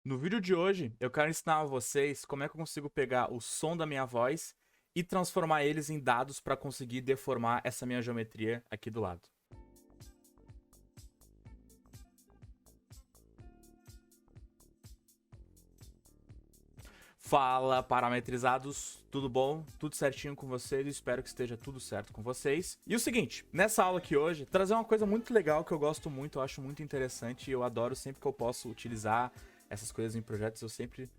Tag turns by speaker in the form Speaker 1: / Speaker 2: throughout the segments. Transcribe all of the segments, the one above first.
Speaker 1: No vídeo de hoje, eu quero ensinar a vocês como é que eu consigo pegar o som da minha voz e transformar eles em dados para conseguir deformar essa minha geometria aqui do lado. Fala, parametrizados, tudo bom? Tudo certinho com vocês? Espero que esteja tudo certo com vocês. E o seguinte, nessa aula aqui hoje, trazer uma coisa muito legal que eu gosto muito, eu acho muito interessante e eu adoro sempre que eu posso utilizar essas coisas em projetos, eu sempre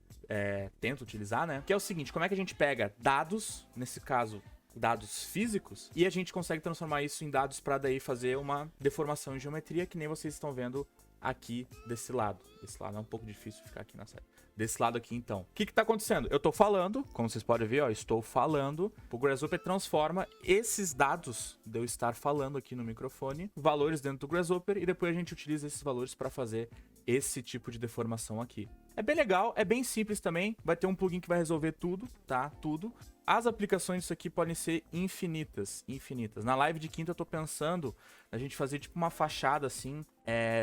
Speaker 1: tento utilizar, né? Que é o seguinte, como é que a gente pega dados, nesse caso, dados físicos, e a gente consegue transformar isso em dados para daí fazer uma deformação em geometria, que nem vocês estão vendo aqui desse lado. Desse lado é um pouco difícil ficar aqui na série. Desse lado aqui, então. O que tá acontecendo? Eu tô falando, como vocês podem ver, ó, estou falando. O Grasshopper transforma esses dados de eu estar falando aqui no microfone, valores dentro do Grasshopper, e depois a gente utiliza esses valores para fazer esse tipo de deformação aqui. É bem legal, é bem simples também. Vai ter um plugin que vai resolver tudo, tá? Tudo. As aplicações disso aqui podem ser infinitas, infinitas. Na live de quinta eu tô pensando a gente fazer tipo uma fachada assim,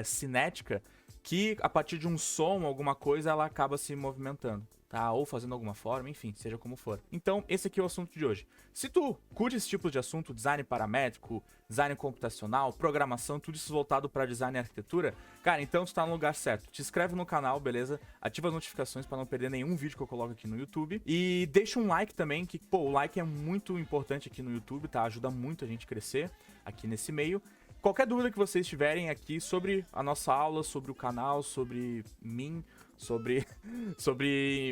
Speaker 1: cinética, que a partir de um som, alguma coisa, ela acaba se movimentando, tá? Ou fazendo alguma forma, enfim, seja como for. Então, esse aqui é o assunto de hoje. Se tu curte esse tipo de assunto, design paramétrico, design computacional, programação, tudo isso voltado para design e arquitetura, cara, então tu tá no lugar certo. Te inscreve no canal, beleza? Ativa as notificações para não perder nenhum vídeo que eu coloco aqui no YouTube. E deixa um like também, que, pô, o like é muito importante aqui no YouTube, tá? Ajuda muito a gente crescer aqui nesse meio. Qualquer dúvida que vocês tiverem aqui sobre a nossa aula, sobre o canal, sobre mim, sobre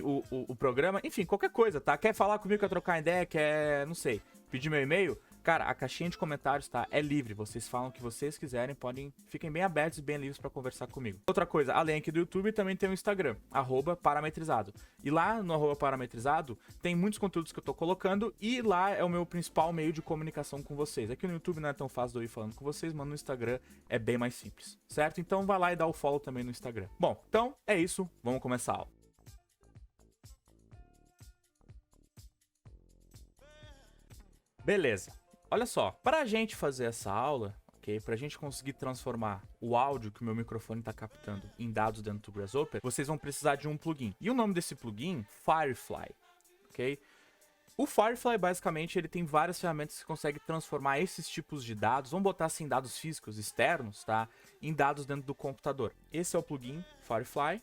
Speaker 1: o programa, enfim, qualquer coisa, tá? Quer falar comigo, quer trocar ideia, quer, não sei, pedir meu e-mail? Cara, a caixinha de comentários, tá? É livre, vocês falam o que vocês quiserem, fiquem bem abertos e bem livres pra conversar comigo. Outra coisa, além aqui do YouTube, também tem o Instagram, @parametrizado. E lá no @parametrizado tem muitos conteúdos que eu tô colocando e lá é o meu principal meio de comunicação com vocês. Aqui no YouTube não é tão fácil de eu ir falando com vocês, mas no Instagram é bem mais simples, certo? Então vai lá e dá o follow também no Instagram. Bom, então é isso, vamos começar a aula. Beleza. Olha só, para a gente fazer essa aula, ok, para a gente conseguir transformar o áudio que o meu microfone está captando em dados dentro do Grasshopper, vocês vão precisar de um plugin. E o nome desse plugin, Firefly, ok? O Firefly, basicamente, ele tem várias ferramentas que consegue transformar esses tipos de dados, vamos botar assim, dados físicos externos, tá? Em dados dentro do computador. Esse é o plugin Firefly.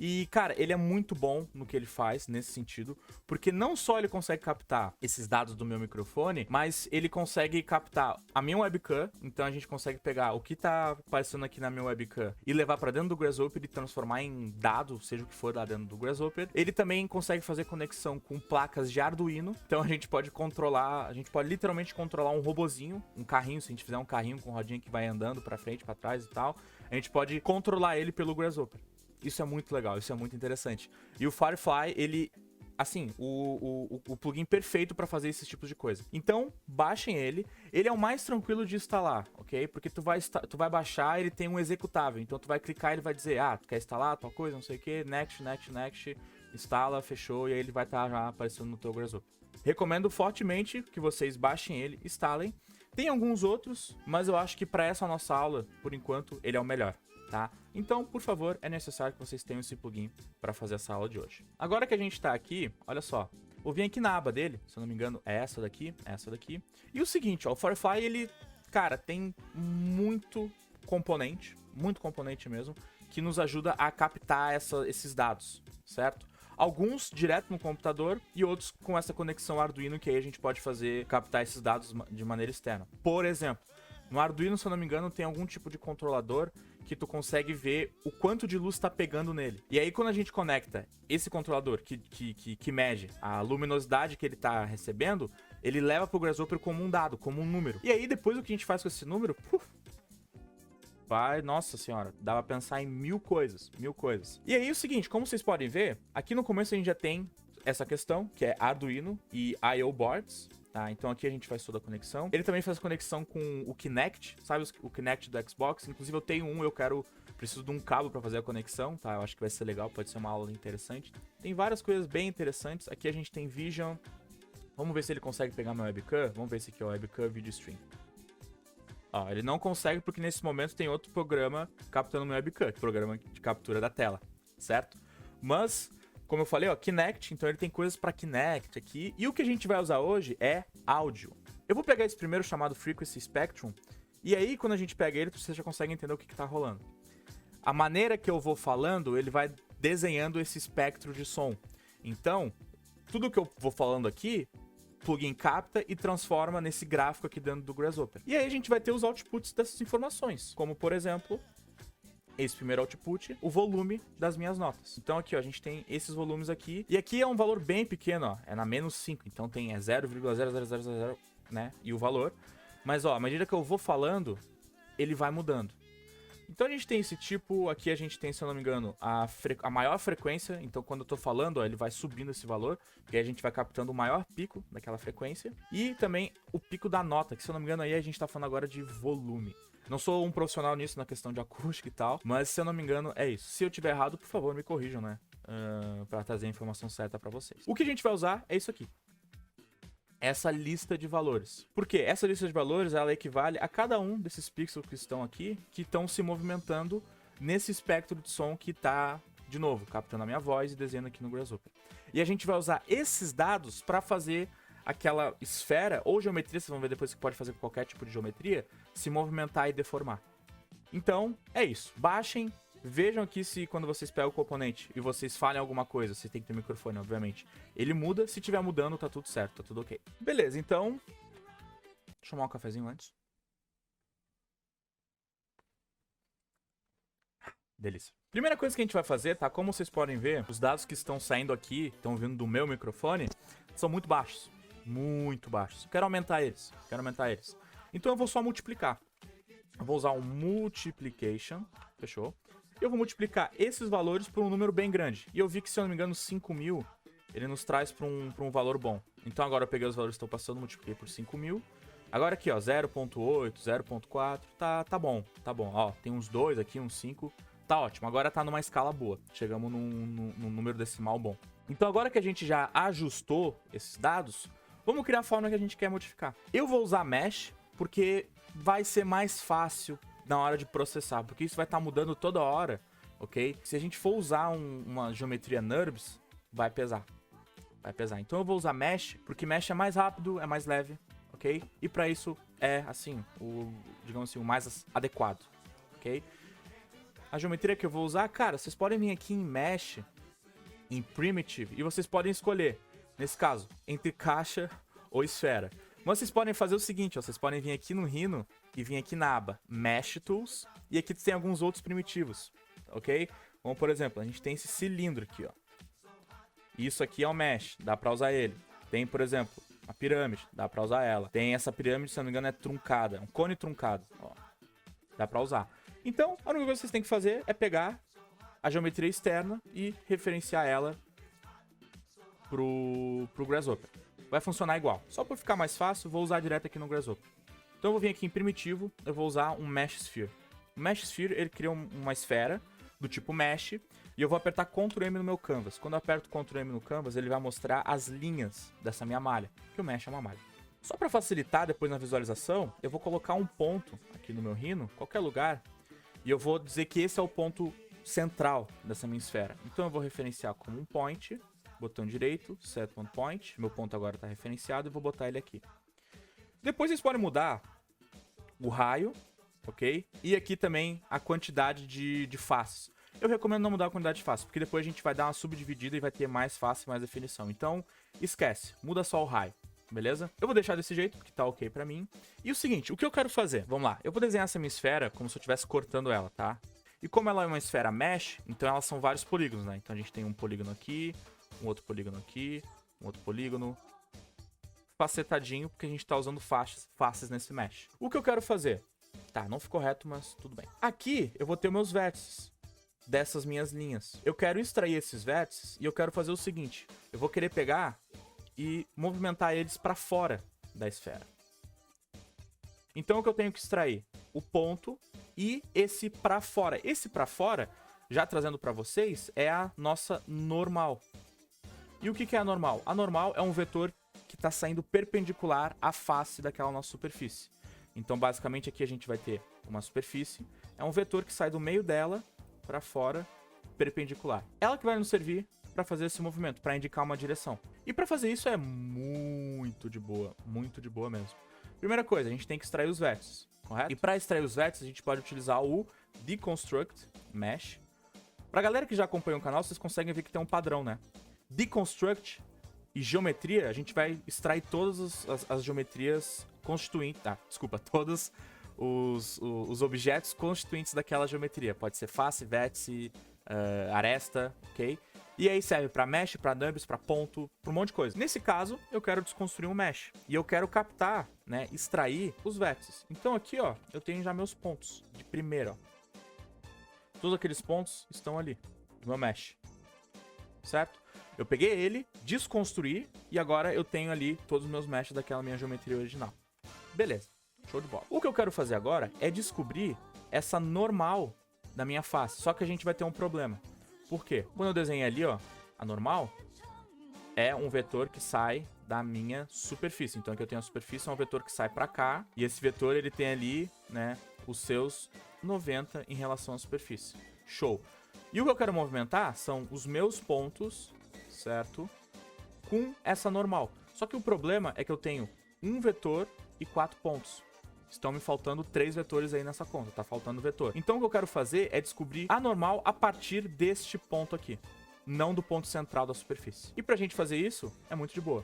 Speaker 1: E, cara, ele é muito bom no que ele faz, nesse sentido, porque não só ele consegue captar esses dados do meu microfone, mas ele consegue captar a minha webcam, então a gente consegue pegar o que tá aparecendo aqui na minha webcam e levar pra dentro do Grasshopper e transformar em dado, seja o que for lá dentro do Grasshopper. Ele também consegue fazer conexão com placas de Arduino, então a gente pode controlar, a gente pode literalmente controlar um robozinho, um carrinho, se a gente fizer um carrinho com rodinha que vai andando pra frente, pra trás e tal, a gente pode controlar ele pelo Grasshopper. Isso é muito legal, isso é muito interessante. E o Firefly, ele, assim, o plugin perfeito para fazer esses tipos de coisa. Então, baixem ele. Ele é o mais tranquilo de instalar, ok? Porque tu vai baixar, ele tem um executável. Então, tu vai clicar e ele vai dizer, tu quer instalar tal coisa, não sei o que, next, next, next, instala, fechou, e aí ele vai estar já aparecendo no teu Grasshopper. Recomendo fortemente que vocês baixem ele, instalem. Tem alguns outros, mas eu acho que para essa nossa aula, por enquanto, ele é o melhor. Tá? Então, por favor, é necessário que vocês tenham esse plugin para fazer essa aula de hoje. Agora que a gente tá aqui, olha só, vou vir aqui na aba dele, se eu não me engano, é essa daqui, E o seguinte, ó, o Firefly, ele, cara, tem muito componente mesmo, que nos ajuda a captar esses dados, certo? Alguns direto no computador e outros com essa conexão Arduino, que aí a gente pode captar esses dados de maneira externa. Por exemplo, no Arduino, se eu não me engano, tem algum tipo de controlador que tu consegue ver o quanto de luz está pegando nele. E aí, quando a gente conecta esse controlador que mede a luminosidade que ele está recebendo, ele leva pro Grasshopper como um dado, como um número. E aí, depois o que a gente faz com esse número, vai, nossa senhora, dá pra pensar em mil coisas. E aí, o seguinte, como vocês podem ver, aqui no começo a gente já tem essa questão, que é Arduino e I/O boards. Tá, então aqui a gente faz toda a conexão. Ele também faz conexão com o Kinect, sabe o Kinect do Xbox? Inclusive eu tenho preciso de um cabo para fazer a conexão, tá? Eu acho que vai ser legal, pode ser uma aula interessante. Tem várias coisas bem interessantes. Aqui a gente tem Vision. Vamos ver se ele consegue pegar meu webcam. Vamos ver se aqui é o webcam Video Stream. Ó, ele não consegue porque nesse momento tem outro programa captando meu webcam, programa de captura da tela, certo? Mas, como eu falei, ó, Kinect, então ele tem coisas para Kinect aqui. E o que a gente vai usar hoje é áudio. Eu vou pegar esse primeiro chamado Frequency Spectrum, e aí quando a gente pega ele, você já consegue entender o que tá rolando. A maneira que eu vou falando, ele vai desenhando esse espectro de som. Então, tudo que eu vou falando aqui, o plugin capta e transforma nesse gráfico aqui dentro do Grasshopper. E aí a gente vai ter os outputs dessas informações, como por exemplo, esse primeiro output, o volume das minhas notas. Então aqui, ó, a gente tem esses volumes aqui, e aqui é um valor bem pequeno, ó, é na menos 5, então tem 0,0000, né, e o valor. Mas ó, à medida que eu vou falando, ele vai mudando. Então a gente tem esse tipo, aqui a gente tem, se eu não me engano, a maior frequência. Então quando eu tô falando, ó, ele vai subindo esse valor, e aí a gente vai captando o maior pico daquela frequência. E também o pico da nota, que se eu não me engano aí a gente tá falando agora de volume. Não sou um profissional nisso, na questão de acústica e tal, mas se eu não me engano é isso. Se eu tiver errado, por favor, me corrijam, né? Pra trazer a informação certa pra vocês. O que a gente vai usar é isso aqui. Essa lista de valores. Por quê? Essa lista de valores, ela equivale a cada um desses pixels que estão aqui, que estão se movimentando nesse espectro de som que tá, de novo, captando a minha voz e desenhando aqui no Grasshopper. E a gente vai usar esses dados para fazer aquela esfera, ou geometria, vocês vão ver depois que pode fazer com qualquer tipo de geometria, se movimentar e deformar. Então, é isso. Baixem. Vejam aqui se quando vocês pegam o componente e vocês falem alguma coisa, você tem que ter microfone, obviamente. Ele muda, se tiver mudando, tá tudo certo, tá tudo ok. Beleza, então... Deixa eu tomar um cafezinho antes. Delícia. Primeira coisa que a gente vai fazer, tá? Como vocês podem ver, os dados que estão saindo aqui, estão vindo do meu microfone, são muito baixos. Muito baixos. Quero aumentar eles, Então eu vou só multiplicar. Eu vou usar um multiplication, fechou? Eu vou multiplicar esses valores por um número bem grande. E eu vi que, se eu não me engano, 5.000, ele nos traz para um valor bom. Então agora eu peguei os valores que estão passando, multipliquei por 5.000. Agora aqui, ó, 0.8, 0.4, tá bom, tá bom. Ó, tem uns 2 aqui, uns 5, tá ótimo. Agora tá numa escala boa, chegamos num número decimal bom. Então agora que a gente já ajustou esses dados, vamos criar a forma que a gente quer modificar. Eu vou usar Mesh, porque vai ser mais fácil na hora de processar, porque isso vai estar mudando toda hora, ok? Se a gente for usar uma geometria NURBS, vai pesar. Vai pesar. Então eu vou usar Mesh, porque Mesh é mais rápido, é mais leve, ok? E pra isso é, assim, digamos assim, o mais adequado, ok? A geometria que eu vou usar, cara, vocês podem vir aqui em Mesh, em Primitive, e vocês podem escolher, nesse caso, entre caixa ou esfera. Mas vocês podem fazer o seguinte, ó, vocês podem vir aqui no Rhino e vir aqui na aba Mesh Tools, e aqui tem alguns outros primitivos, ok? Como por exemplo, a gente tem esse cilindro aqui, ó. Isso aqui é o Mesh, dá pra usar ele. Tem, por exemplo, a pirâmide, dá pra usar ela. Tem essa pirâmide, se não me engano, é truncada, é um cone truncado, ó. Dá pra usar. Então, a única coisa que vocês têm que fazer é pegar a geometria externa e referenciar ela pro Grasshopper. Vai funcionar igual. Só para ficar mais fácil, vou usar direto aqui no Grasshopper. Então eu vou vir aqui em primitivo, eu vou usar um Mesh Sphere. O Mesh Sphere, ele cria uma esfera do tipo Mesh, e eu vou apertar Ctrl M no meu canvas. Quando eu aperto Ctrl M no canvas, ele vai mostrar as linhas dessa minha malha, que o Mesh é uma malha. Só para facilitar depois na visualização, eu vou colocar um ponto aqui no meu Rhino, qualquer lugar, e eu vou dizer que esse é o ponto central dessa minha esfera. Então eu vou referenciar como um point, botão direito, set one point, meu ponto agora está referenciado e vou botar ele aqui. Depois vocês podem mudar o raio, ok? E aqui também a quantidade de faces. Eu recomendo não mudar a quantidade de faces, porque depois a gente vai dar uma subdividida e vai ter mais face e mais definição. Então, esquece, muda só o raio, beleza? Eu vou deixar desse jeito, porque tá ok pra mim. E o seguinte, o que eu quero fazer? Vamos lá, eu vou desenhar essa minha esfera como se eu estivesse cortando ela, tá? E como ela é uma esfera mesh, então elas são vários polígonos, né? Então a gente tem um polígono aqui, um outro polígono aqui, um outro polígono, facetadinho, porque a gente tá usando faces nesse mesh. O que eu quero fazer? Tá, não ficou reto, mas tudo bem. Aqui eu vou ter meus vértices dessas minhas linhas. Eu quero extrair esses vértices e eu quero fazer o seguinte. Eu vou querer pegar e movimentar eles para fora da esfera. Então o que eu tenho que extrair? O ponto e esse para fora. Esse para fora, já trazendo para vocês, é a nossa normal. E o que é a normal? A normal é um vetor que está saindo perpendicular à face daquela nossa superfície. Então, basicamente, aqui a gente vai ter uma superfície. É um vetor que sai do meio dela para fora perpendicular. Ela que vai nos servir para fazer esse movimento, para indicar uma direção. E para fazer isso é muito de boa mesmo. Primeira coisa, a gente tem que extrair os vértices, correto? E para extrair os vértices, a gente pode utilizar o Deconstruct Mesh. Pra galera que já acompanha o canal, vocês conseguem ver que tem um padrão, né? Deconstruct e geometria, a gente vai extrair todas as geometrias constituintes... todos os objetos constituintes daquela geometria. Pode ser face, vértice, aresta, ok? E aí serve pra mesh, pra nubs, pra ponto, pra um monte de coisa. Nesse caso, eu quero desconstruir um mesh. E eu quero captar, né, extrair os vértices. Então aqui, ó, eu tenho já meus pontos de primeiro, ó. Todos aqueles pontos estão ali, no meu mesh. Certo? Eu peguei ele, desconstruí, e agora eu tenho ali todos os meus meshes daquela minha geometria original. Beleza, show de bola. O que eu quero fazer agora é descobrir essa normal da minha face. Só que a gente vai ter um problema. Por quê? Quando eu desenhei ali, ó, a normal é um vetor que sai da minha superfície. Então aqui eu tenho a superfície, é um vetor que sai pra cá. E esse vetor, ele tem ali, né, os seus 90 em relação à superfície. Show. E o que eu quero movimentar são os meus pontos, certo? Com essa normal. Só que o problema é que eu tenho um vetor e 4 pontos. Estão me faltando 3 vetores aí nessa conta, tá faltando vetor. Então o que eu quero fazer é descobrir a normal a partir deste ponto aqui, não do ponto central da superfície. E pra gente fazer isso, é muito de boa.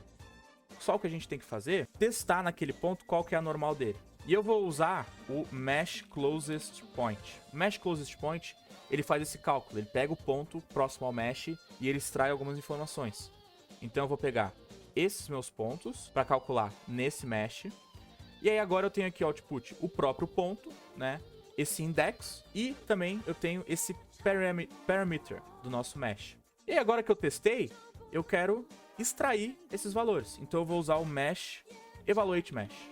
Speaker 1: Só o que a gente tem que fazer é testar naquele ponto qual que é a normal dele. E eu vou usar o Mesh Closest Point. O Mesh Closest Point, ele faz esse cálculo, ele pega o ponto próximo ao mesh e ele extrai algumas informações. Então eu vou pegar esses meus pontos para calcular nesse mesh. E aí agora eu tenho aqui o output, o próprio ponto, né? Esse index e também eu tenho esse parameter do nosso mesh. E aí agora que eu testei, eu quero extrair esses valores. Então eu vou usar o Mesh Evaluate Mesh.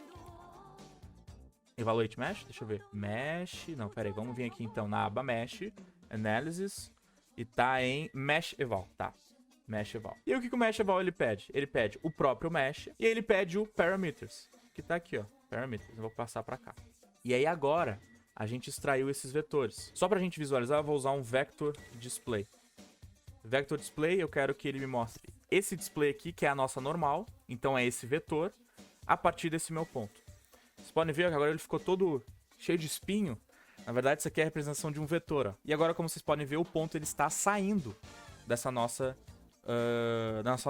Speaker 1: Evaluate Mesh, deixa eu ver. Mesh, não, pera aí, vamos vir aqui então na aba Mesh, Analysis, e tá em Mesh Eval, tá? Mesh Eval. E o que o Mesh Eval ele pede? Ele pede o próprio Mesh e ele pede o Parameters, que tá aqui, ó. Parameters, eu vou passar pra cá. E aí agora, a gente extraiu esses vetores. Só pra gente visualizar, eu vou usar um Vector Display. Vector Display, eu quero que ele me mostre esse display aqui, que é a nossa normal. Então é esse vetor, a partir desse meu ponto. Vocês podem ver que agora ele ficou todo cheio de espinho. Na verdade, isso aqui é a representação de um vetor, ó. E agora, como vocês podem ver, o ponto ele está saindo dessa nossa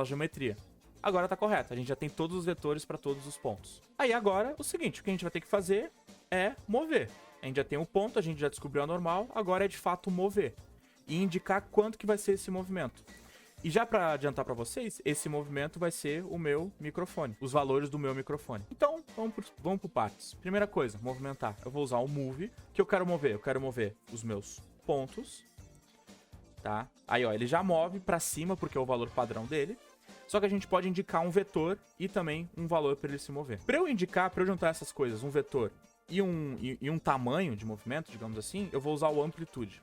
Speaker 1: geometria. Agora tá correto, a gente já tem todos os vetores para todos os pontos. Aí agora, o seguinte, o que a gente vai ter que fazer é mover. A gente já tem o ponto, a gente já descobriu a normal, agora é de fato mover. E indicar quanto que vai ser esse movimento. E já para adiantar para vocês, esse movimento vai ser o meu microfone, os valores do meu microfone. Então, vamos por partes. Primeira coisa, movimentar. Eu vou usar o Move, que eu quero mover. Eu quero mover os meus pontos, tá? Aí, ó, ele já move para cima, porque é o valor padrão dele. Só que a gente pode indicar um vetor e também um valor para ele se mover. Para eu juntar essas coisas, um vetor e um tamanho de movimento, digamos assim, eu vou usar o Amplitude.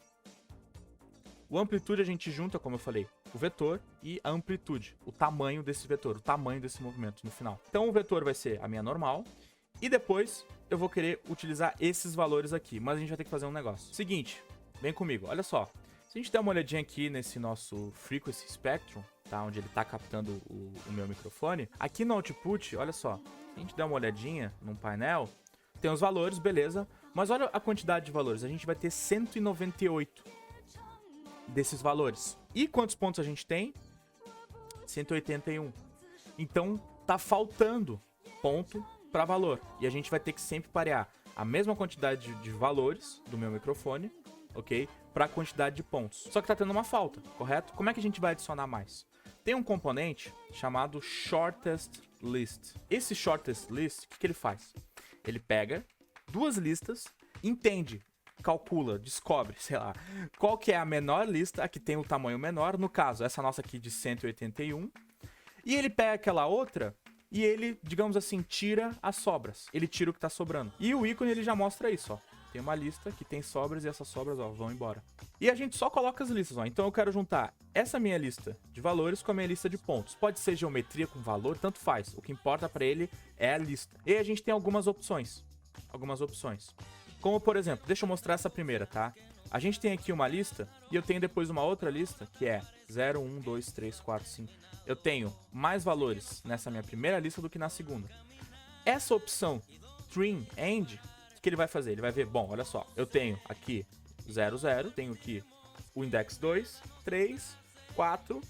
Speaker 1: O Amplitude a gente junta, como eu falei, o vetor e a amplitude, o tamanho desse vetor, o tamanho desse movimento no final. Então o vetor vai ser a minha normal e depois eu vou querer utilizar esses valores aqui, mas a gente vai ter que fazer um negócio. Seguinte, vem comigo, olha só. Se a gente der uma olhadinha aqui nesse nosso Frequency Spectrum, tá, onde ele está captando o meu microfone, aqui no output, olha só, se a gente der uma olhadinha num painel, tem os valores, beleza, mas olha a quantidade de valores, a gente vai ter 198 desses valores. E quantos pontos a gente tem? 181. Então, tá faltando ponto para valor, e a gente vai ter que sempre parear a mesma quantidade de valores do meu microfone, ok? Para a quantidade de pontos. Só que tá tendo uma falta, correto? Como é que a gente vai adicionar mais? Tem um componente chamado Shortest List. Esse Shortest List, o que ele faz? Ele pega duas listas, entende, calcula, descobre, sei lá, qual que é a menor lista, a que tem o tamanho menor, no caso, essa nossa aqui de 181, e ele pega aquela outra e ele, digamos assim, tira as sobras. Ele tira o que tá sobrando. E o ícone ele já mostra isso, ó. Tem uma lista que tem sobras e essas sobras, ó, vão embora. E a gente só coloca as listas, ó. Então eu quero juntar essa minha lista de valores com a minha lista de pontos. Pode ser geometria com valor, tanto faz. O que importa para ele é a lista. E aí a gente tem algumas opções. Como, por exemplo, deixa eu mostrar essa primeira, tá? A gente tem aqui uma lista e eu tenho depois uma outra lista que é 0, 1, 2, 3, 4, 5. Eu tenho mais valores nessa minha primeira lista do que na segunda. Essa opção String End, o que ele vai fazer? Ele vai ver, bom, olha só, eu tenho aqui 0, 0, tenho aqui o index 2, 3, 4.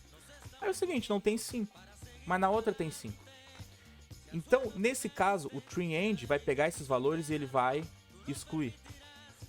Speaker 1: Aí é o seguinte, não tem 5, mas na outra tem 5. Então, nesse caso, o String End vai pegar esses valores e ele vai excluir.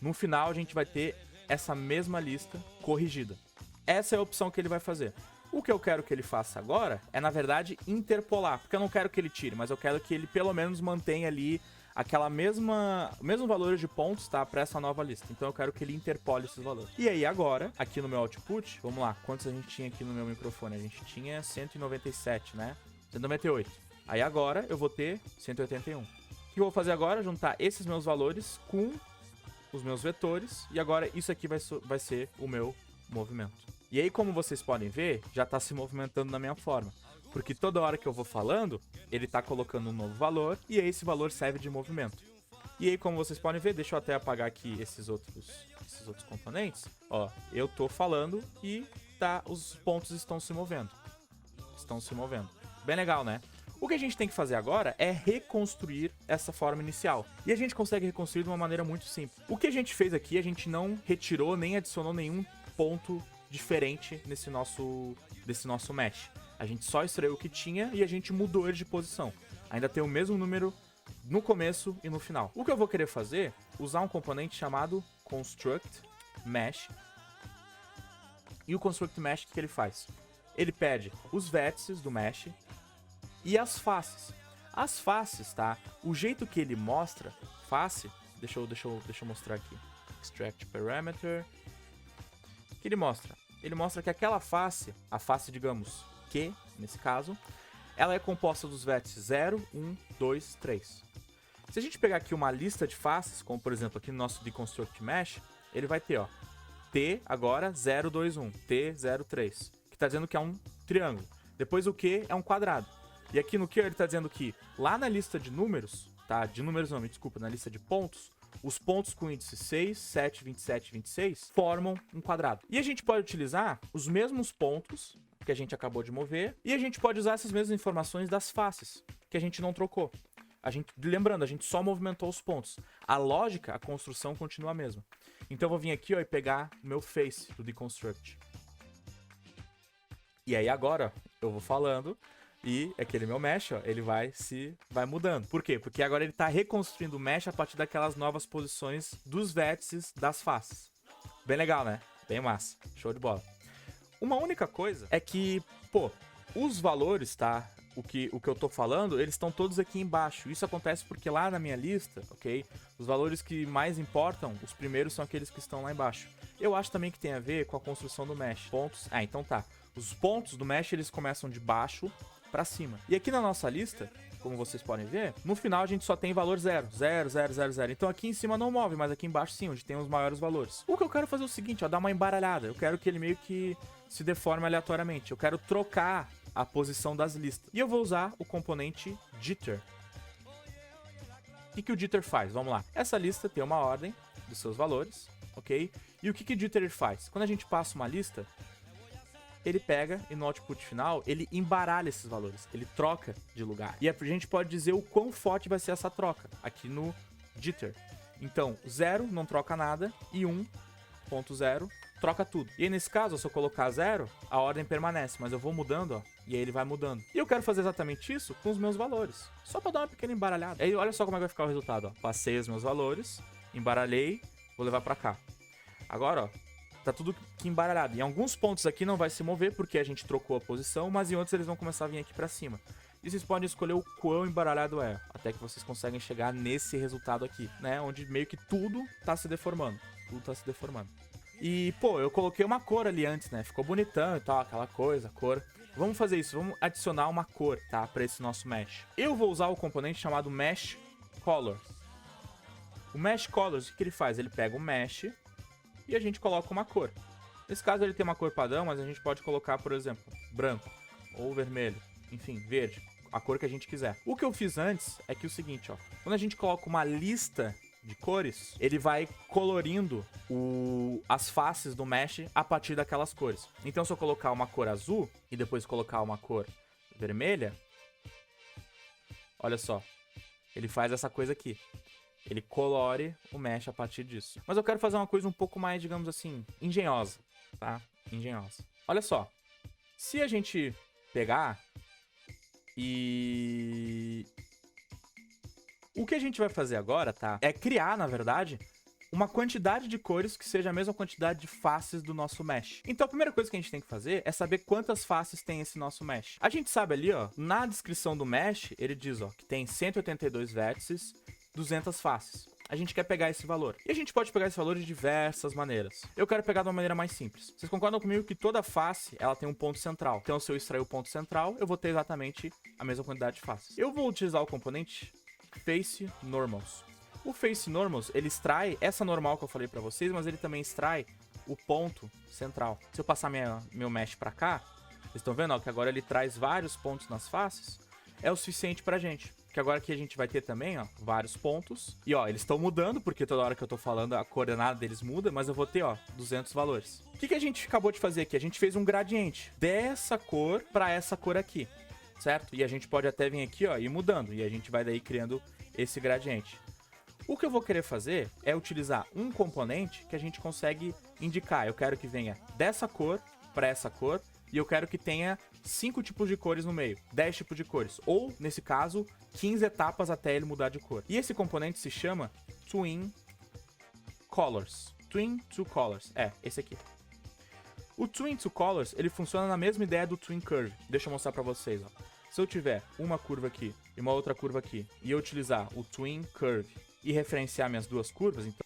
Speaker 1: No final, a gente vai ter essa mesma lista corrigida. Essa é a opção que ele vai fazer. O que eu quero que ele faça agora é, na verdade, interpolar. Porque eu não quero que ele tire, mas eu quero que ele pelo menos mantenha ali aquela mesmo valor de pontos, tá? Para essa nova lista. Então eu quero que ele interpole esses valores. E aí agora, aqui no meu output, vamos lá, quantos a gente tinha aqui no meu microfone? A gente tinha 197, né? 198. Aí agora eu vou ter 181. O que eu vou fazer agora? Juntar esses meus valores com os meus vetores. E agora isso aqui vai ser o meu movimento. E aí, como vocês podem ver, já está se movimentando na minha forma. Porque toda hora que eu vou falando, ele está colocando um novo valor e aí esse valor serve de movimento. E aí, como vocês podem ver, deixa eu até apagar aqui esses outros componentes. Ó, eu tô falando e os pontos estão se movendo. Bem legal, né? O que a gente tem que fazer agora é reconstruir essa forma inicial. E a gente consegue reconstruir de uma maneira muito simples. O que a gente fez aqui, a gente não retirou nem adicionou nenhum ponto diferente desse nosso mesh. A gente só extraiu o que tinha e a gente mudou ele de posição. Ainda tem o mesmo número no começo e no final. O que eu vou querer fazer, usar um componente chamado Construct Mesh. E o Construct Mesh, o que ele faz? Ele pede os vértices do mesh e as faces. As faces, tá? O jeito que ele mostra, face, deixa eu mostrar aqui. Extract Parameter. O que ele mostra? Ele mostra que aquela face, a face, digamos, Q, nesse caso, ela é composta dos vértices 0, 1, 2, 3. Se a gente pegar aqui uma lista de faces, como por exemplo aqui no nosso Deconstruct Mesh, ele vai ter, ó, T agora 0, 2, 1, T, 0, 3, que está dizendo que é um triângulo. Depois o Q é um quadrado. E aqui no Q ele está dizendo que lá na lista de números, tá? De números não, me desculpa, na lista de pontos, os pontos com índice 6, 7, 27 e 26 formam um quadrado. E a gente pode utilizar os mesmos pontos que a gente acabou de mover e a gente pode usar essas mesmas informações das faces, que a gente não trocou. Lembrando, a gente só movimentou os pontos. A lógica, a construção continua a mesma. Então eu vou vir aqui, ó, e pegar o meu face do Deconstruct. E aí agora, ó, eu vou falando e aquele meu mesh, ó, ele vai mudando. Por quê? Porque agora ele está reconstruindo o mesh a partir daquelas novas posições dos vértices das faces. Bem legal, né? Bem massa. Show de bola. Uma única coisa é que, pô, os valores, tá? O que eu tô falando, eles estão todos aqui embaixo. Isso acontece porque lá na minha lista, ok? Os valores que mais importam, os primeiros são aqueles que estão lá embaixo. Eu acho também que tem a ver com a construção do mesh. Pontos. Ah, então tá. Os pontos do mesh, eles começam de baixo pra cima. E aqui na nossa lista, como vocês podem ver, no final a gente só tem valor 0. 0, 0, 0, 0. Então aqui em cima não move, mas aqui embaixo sim, onde tem os maiores valores. O que eu quero fazer é o seguinte, ó, dar uma embaralhada. Eu quero que ele meio que se deforme aleatoriamente. Eu quero trocar a posição das listas. E eu vou usar o componente Jitter. O que o Jitter faz? Vamos lá. Essa lista tem uma ordem dos seus valores, ok? E o que o Jitter faz? Quando a gente passa uma lista, ele pega e no output final, ele embaralha esses valores. Ele troca de lugar. E a gente pode dizer o quão forte vai ser essa troca aqui no Jitter. Então, 0 não troca nada e 1.0 troca tudo. E aí, nesse caso, se eu colocar 0, a ordem permanece, mas eu vou mudando, ó, e aí ele vai mudando. E eu quero fazer exatamente isso com os meus valores. Só pra dar uma pequena embaralhada. Aí, olha só como é que vai ficar o resultado, ó. Passei os meus valores, embaralhei, vou levar pra cá. Agora, ó, tá tudo aqui embaralhado. Em alguns pontos aqui não vai se mover, porque a gente trocou a posição, mas em outros eles vão começar a vir aqui pra cima. E vocês podem escolher o quão embaralhado é, até que vocês conseguem chegar nesse resultado aqui, né? Onde meio que tudo tá se deformando. Tudo tá se deformando. E, pô, eu coloquei uma cor ali antes, né? Ficou bonitão e tal, aquela coisa, cor. Vamos fazer isso, vamos adicionar uma cor, tá? Pra esse nosso mesh. Eu vou usar o componente chamado Mesh Color. O Mesh Colors, o que ele faz? Ele pega o mesh e a gente coloca uma cor. Nesse caso ele tem uma cor padrão, mas a gente pode colocar, por exemplo, branco ou vermelho, enfim, verde, a cor que a gente quiser. O que eu fiz antes é que o seguinte, ó, quando a gente coloca uma lista de cores, ele vai colorindo as faces do mesh a partir daquelas cores. Então, se eu colocar uma cor azul e depois colocar uma cor vermelha, olha só, ele faz essa coisa aqui. Ele colore o mesh a partir disso. Mas eu quero fazer uma coisa um pouco mais, digamos assim, engenhosa, tá? Engenhosa. Olha só, se a gente pegar e... O que a gente vai fazer agora, tá? É criar, na verdade, uma quantidade de cores que seja a mesma quantidade de faces do nosso mesh. Então a primeira coisa que a gente tem que fazer é saber quantas faces tem esse nosso mesh. A gente sabe ali, ó, na descrição do mesh, ele diz, ó, que tem 182 vértices, 200 faces. A gente quer pegar esse valor. E a gente pode pegar esse valor de diversas maneiras. Eu quero pegar de uma maneira mais simples. Vocês concordam comigo que toda face, ela tem um ponto central. Então se eu extrair o ponto central, eu vou ter exatamente a mesma quantidade de faces. Eu vou utilizar o componente Face Normals. O Face Normals, ele extrai essa normal que eu falei pra vocês, mas ele também extrai o ponto central. Se eu passar meu mesh pra cá, vocês estão vendo, ó, que agora ele traz vários pontos nas faces, é o suficiente pra gente. Porque agora aqui a gente vai ter também, ó, vários pontos. E, ó, eles estão mudando, porque toda hora que eu tô falando a coordenada deles muda, mas eu vou ter, ó, 200 valores. O que a gente acabou de fazer aqui? A gente fez um gradiente dessa cor pra essa cor aqui, certo? E a gente pode até vir aqui, ó, e ir mudando. E a gente vai daí criando esse gradiente. O que eu vou querer fazer é utilizar um componente que a gente consegue indicar. Eu quero que venha dessa cor pra essa cor. E eu quero que tenha 5 tipos de cores no meio, 10 tipos de cores. Ou, nesse caso, 15 etapas até ele mudar de cor. E esse componente se chama Twin Colors. Twin to Colors. É, esse aqui. O Twin to Colors, ele funciona na mesma ideia do Twin Curve. Deixa eu mostrar pra vocês, ó. Se eu tiver uma curva aqui e uma outra curva aqui, e eu utilizar o Twin Curve e referenciar minhas duas curvas, então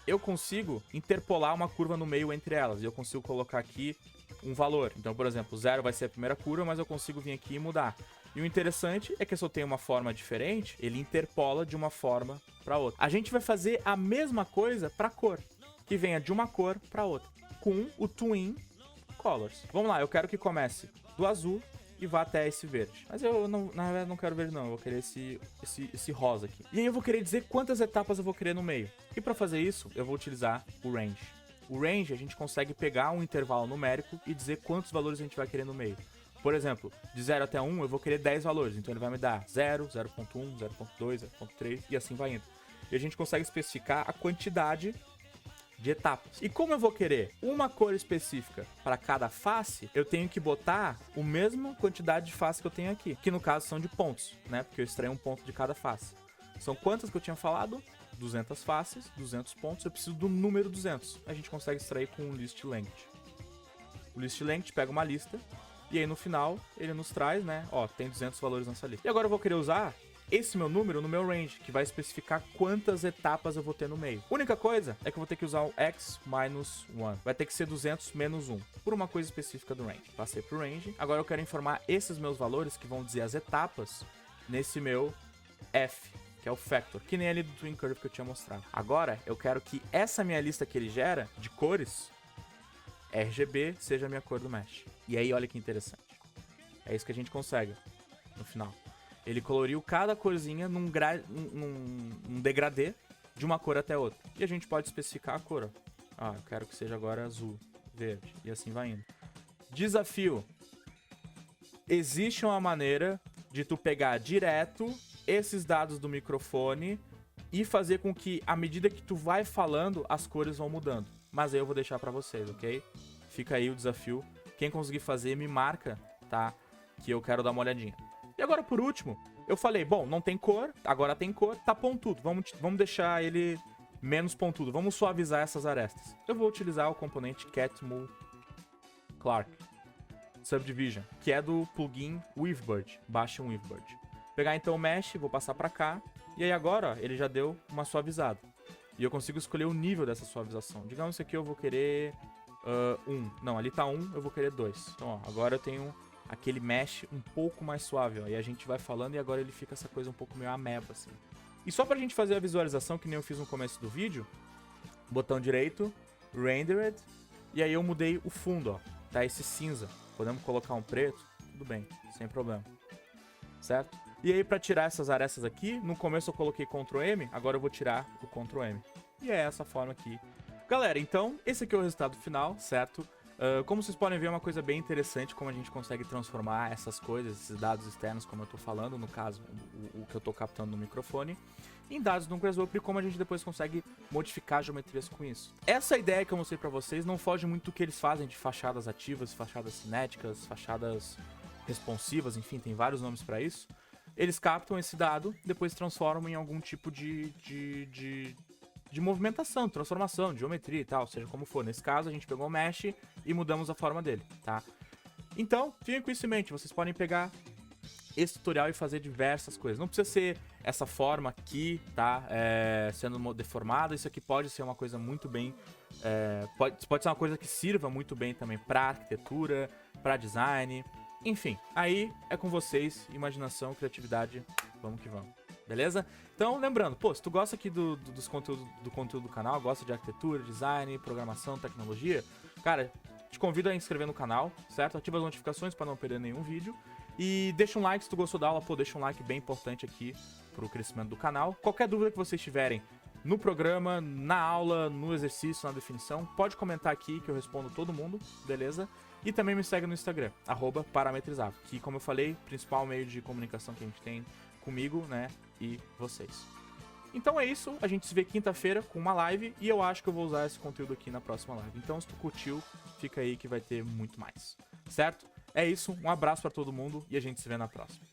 Speaker 1: eu consigo interpolar uma curva no meio entre elas. E eu consigo colocar aqui um valor. Então, por exemplo, 0 vai ser a primeira curva, mas eu consigo vir aqui e mudar. E o interessante é que se eu tenho uma forma diferente, ele interpola de uma forma para outra. A gente vai fazer a mesma coisa para cor, que venha de uma cor para outra, com o Twin Colors. Vamos lá, eu quero que comece do azul e vá até esse verde. Mas eu, não, na verdade, não quero verde não, eu vou querer esse rosa aqui. E aí eu vou querer dizer quantas etapas eu vou querer no meio. E para fazer isso, eu vou utilizar o range. O range, a gente consegue pegar um intervalo numérico e dizer quantos valores a gente vai querer no meio. Por exemplo, de 0 até 1, eu vou querer 10 valores. Então ele vai me dar 0, 0.1, 0.2, 0.3 e assim vai indo. E a gente consegue especificar a quantidade de etapas. E como eu vou querer uma cor específica para cada face, eu tenho que botar a mesma quantidade de faces que eu tenho aqui, que no caso são de pontos, né? Porque eu extraí um ponto de cada face. São quantas que eu tinha falado? 200 faces, 200 pontos, eu preciso do número 200. A gente consegue extrair com o list length. O list length pega uma lista e aí no final ele nos traz, né? Ó, tem 200 valores nessa lista. E agora eu vou querer usar esse meu número no meu range, que vai especificar quantas etapas eu vou ter no meio. A única coisa é que eu vou ter que usar o x minus 1. Vai ter que ser 200 menos 1, por uma coisa específica do range. Passei pro range. Agora eu quero informar esses meus valores, que vão dizer as etapas, nesse meu f, que é o factor, que nem ali do Twin Curve que eu tinha mostrado. Agora eu quero que essa minha lista que ele gera, de cores, RGB, seja a minha cor do mesh. E aí olha que interessante. É isso que a gente consegue no final. Ele coloriu cada corzinha num degradê de uma cor até outra. E a gente pode especificar a cor. Ó. Ah, eu quero que seja agora azul, verde, e assim vai indo. Desafio. Existe uma maneira de tu pegar direto esses dados do microfone e fazer com que, à medida que tu vai falando, as cores vão mudando. Mas aí eu vou deixar pra vocês, ok? Fica aí o desafio. Quem conseguir fazer, me marca, tá? Que eu quero dar uma olhadinha. E agora, por último, eu falei, bom, não tem cor, agora tem cor, tá pontudo. Vamos deixar ele menos pontudo, vamos suavizar essas arestas. Eu vou utilizar o componente Catmull Clark Subdivision, que é do plugin Weavebird. Baixe um Weavebird. Pegar então o mesh, vou passar pra cá, e aí agora, ó, ele já deu uma suavizada. E eu consigo escolher o nível dessa suavização. Digamos que aqui eu vou querer 1. Não, ali tá 1, eu vou querer 2. Então, ó, agora eu tenho aquele mesh um pouco mais suave, ó. E a gente vai falando e agora ele fica essa coisa um pouco meio ameba, assim. E só pra gente fazer a visualização, que nem eu fiz no começo do vídeo, botão direito, Rendered, e aí eu mudei o fundo, ó. Tá esse cinza. Podemos colocar um preto? Tudo bem, sem problema. Certo? E aí, pra tirar essas arestas aqui, no começo eu coloquei Ctrl M, agora eu vou tirar o Ctrl M. E é essa forma aqui. Galera, então, esse aqui é o resultado final, certo? Como vocês podem ver, é uma coisa bem interessante como a gente consegue transformar essas coisas, esses dados externos, como eu tô falando, no caso, o que eu tô captando no microfone, em dados do Grasshopper e como a gente depois consegue modificar geometrias com isso. Essa ideia que eu mostrei pra vocês não foge muito do que eles fazem de fachadas ativas, fachadas cinéticas, fachadas responsivas, enfim, tem vários nomes pra isso. Eles captam esse dado, depois transformam em algum tipo de movimentação, transformação, de geometria e tal, seja como for. Nesse caso, a gente pegou o mesh e mudamos a forma dele, tá? Então, fiquem com isso em mente. Vocês podem pegar esse tutorial e fazer diversas coisas. Não precisa ser essa forma aqui, tá? Sendo deformada. Isso aqui pode ser uma coisa muito bem... pode ser uma coisa que sirva muito bem também pra arquitetura, pra design. Enfim, aí é com vocês. Imaginação, criatividade, vamos que vamos. Beleza? Então, lembrando, pô, se tu gosta aqui do conteúdo do canal, gosta de arquitetura, design, programação, tecnologia, cara, te convido a inscrever no canal, certo? Ativa as notificações para não perder nenhum vídeo. E deixa um like se tu gostou da aula, pô, deixa um like bem importante aqui pro crescimento do canal. Qualquer dúvida que vocês tiverem no programa, na aula, no exercício, na definição, pode comentar aqui que eu respondo todo mundo, beleza? E também me segue no Instagram, @parametrizado, que, como eu falei, principal meio de comunicação que a gente tem comigo, né, e vocês. Então é isso, a gente se vê quinta-feira com uma live e eu acho que eu vou usar esse conteúdo aqui na próxima live. Então se tu curtiu, fica aí que vai ter muito mais, certo? É isso, um abraço pra todo mundo e a gente se vê na próxima.